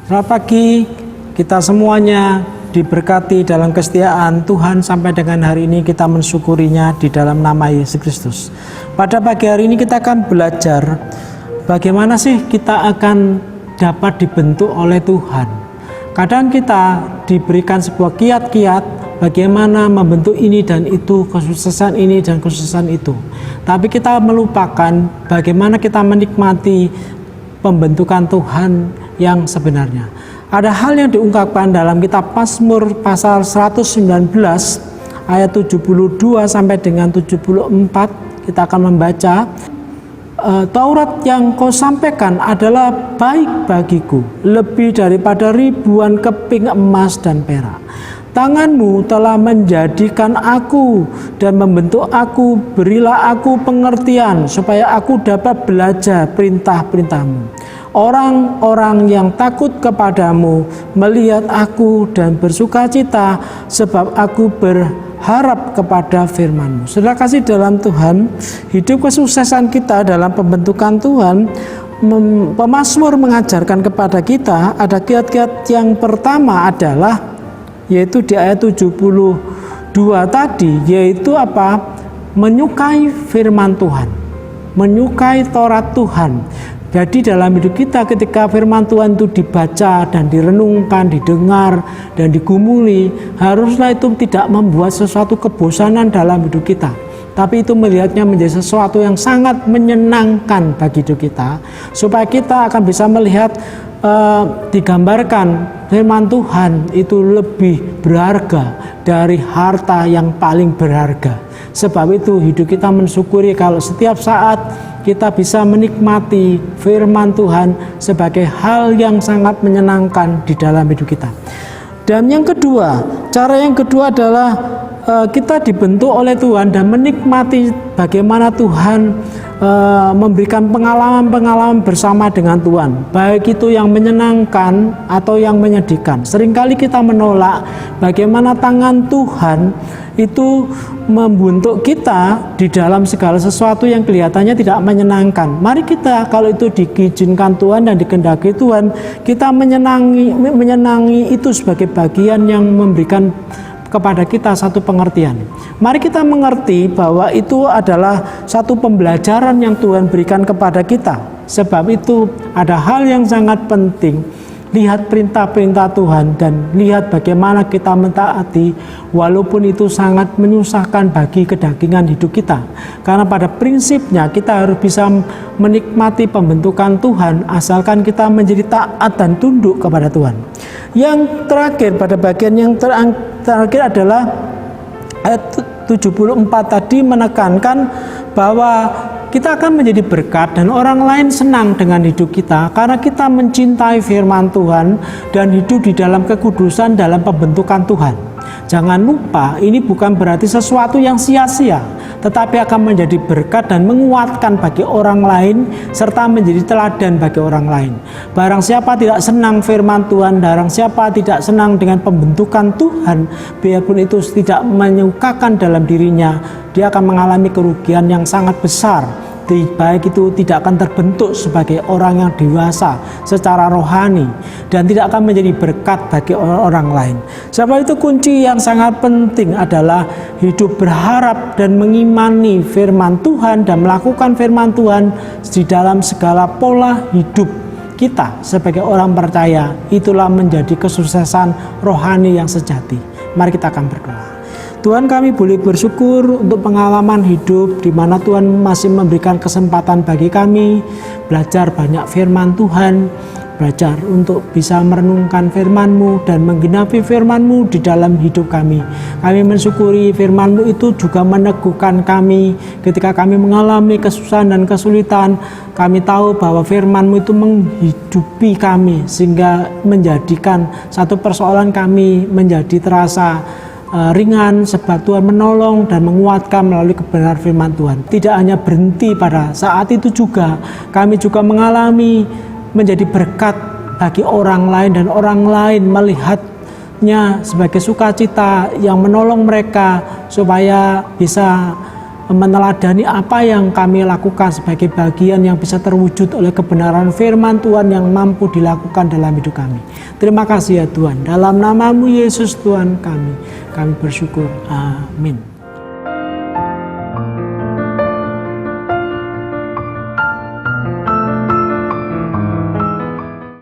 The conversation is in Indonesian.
Selamat pagi, kita semuanya diberkati dalam kesetiaan Tuhan. Sampai dengan hari ini kita mensyukurinya di dalam nama Yesus Kristus. Pada pagi hari ini kita akan belajar bagaimana sih kita akan dapat dibentuk oleh Tuhan. Kadang kita diberikan sebuah kiat-kiat bagaimana membentuk ini dan itu, kesuksesan ini dan kesuksesan itu. Tapi kita melupakan bagaimana kita menikmati pembentukan Tuhan yang sebenarnya. Ada hal yang diungkapkan dalam kitab Mazmur pasal 119 ayat 72 sampai dengan 74. Kita akan membaca, Taurat yang kau sampaikan adalah baik bagiku, lebih daripada ribuan keping emas dan perak. Tanganmu telah menjadikan aku dan membentuk aku. Berilah aku pengertian supaya aku dapat belajar perintah-perintahmu. Orang-orang yang takut kepadamu melihat aku dan bersukacita, sebab aku berharap kepada firman-Mu. Saudara kasih dalam Tuhan, hidup kesuksesan kita dalam pembentukan Tuhan, pemazmur mengajarkan kepada kita ada kiat-kiat. Yang pertama adalah, yaitu di ayat 72 tadi, yaitu apa? Menyukai firman Tuhan, menyukai Taurat Tuhan. Jadi dalam hidup kita ketika firman Tuhan itu dibaca dan direnungkan, didengar dan digumuli, haruslah itu tidak membuat sesuatu kebosanan dalam hidup kita, tapi itu melihatnya menjadi sesuatu yang sangat menyenangkan bagi hidup kita, supaya kita akan bisa melihat digambarkan firman Tuhan itu lebih berharga dari harta yang paling berharga. Sebab itu hidup kita mensyukuri kalau setiap saat kita bisa menikmati firman Tuhan sebagai hal yang sangat menyenangkan di dalam hidup kita. Dan yang kedua, cara yang kedua adalah kita dibentuk oleh Tuhan dan menikmati bagaimana Tuhan memberikan pengalaman-pengalaman bersama dengan Tuhan, baik itu yang menyenangkan atau yang menyedihkan. Seringkali kita menolak bagaimana tangan Tuhan itu membentuk kita di dalam segala sesuatu yang kelihatannya tidak menyenangkan. Mari kita, kalau itu diizinkan Tuhan dan dikehendaki Tuhan, kita menyenangi itu sebagai bagian yang memberikan kepada kita satu pengertian. Mari kita mengerti bahwa itu adalah satu pembelajaran yang Tuhan berikan kepada kita. Sebab itu ada hal yang sangat penting. Lihat perintah-perintah Tuhan dan lihat bagaimana kita mentaati, walaupun itu sangat menyusahkan bagi kedagingan hidup kita. Karena pada prinsipnya kita harus bisa menikmati pembentukan Tuhan asalkan kita menjadi taat dan tunduk kepada Tuhan. Yang terakhir, pada bagian yang terakhir adalah ayat 74 tadi menekankan bahwa kita akan menjadi berkat dan orang lain senang dengan hidup kita karena kita mencintai firman Tuhan dan hidup di dalam kekudusan dalam pembentukan Tuhan. Jangan lupa, ini bukan berarti sesuatu yang sia-sia, tetapi akan menjadi berkat dan menguatkan bagi orang lain serta menjadi teladan bagi orang lain. Barang siapa tidak senang firman Tuhan, barang siapa tidak senang dengan pembentukan Tuhan, biarpun itu tidak menyukakan dalam dirinya, dia akan mengalami kerugian yang sangat besar. Baik itu tidak akan terbentuk sebagai orang yang dewasa secara rohani dan tidak akan menjadi berkat bagi orang lain. Sebab itu kunci yang sangat penting adalah hidup berharap dan mengimani firman Tuhan dan melakukan firman Tuhan di dalam segala pola hidup kita sebagai orang percaya. Itulah menjadi kesuksesan rohani yang sejati. Mari kita akan berdoa. Tuhan, kami boleh bersyukur untuk pengalaman hidup di mana Tuhan masih memberikan kesempatan bagi kami belajar banyak firman Tuhan, belajar untuk bisa merenungkan firman-Mu dan menggenapi firman-Mu di dalam hidup kami. Kami mensyukuri firman-Mu itu juga meneguhkan kami ketika kami mengalami kesusahan dan kesulitan. Kami tahu bahwa firman-Mu itu menghidupi kami sehingga menjadikan satu persoalan kami menjadi terasa ringan, sebab Tuhan menolong dan menguatkan melalui kebenaran firman Tuhan. Tidak hanya berhenti pada saat itu juga, kami juga mengalami menjadi berkat bagi orang lain dan orang lain melihatnya sebagai sukacita yang menolong mereka supaya bisa meneladani apa yang kami lakukan sebagai bagian yang bisa terwujud oleh kebenaran firman Tuhan yang mampu dilakukan dalam hidup kami. Terima kasih ya Tuhan. Dalam nama-Mu Yesus Tuhan kami bersyukur. Amin.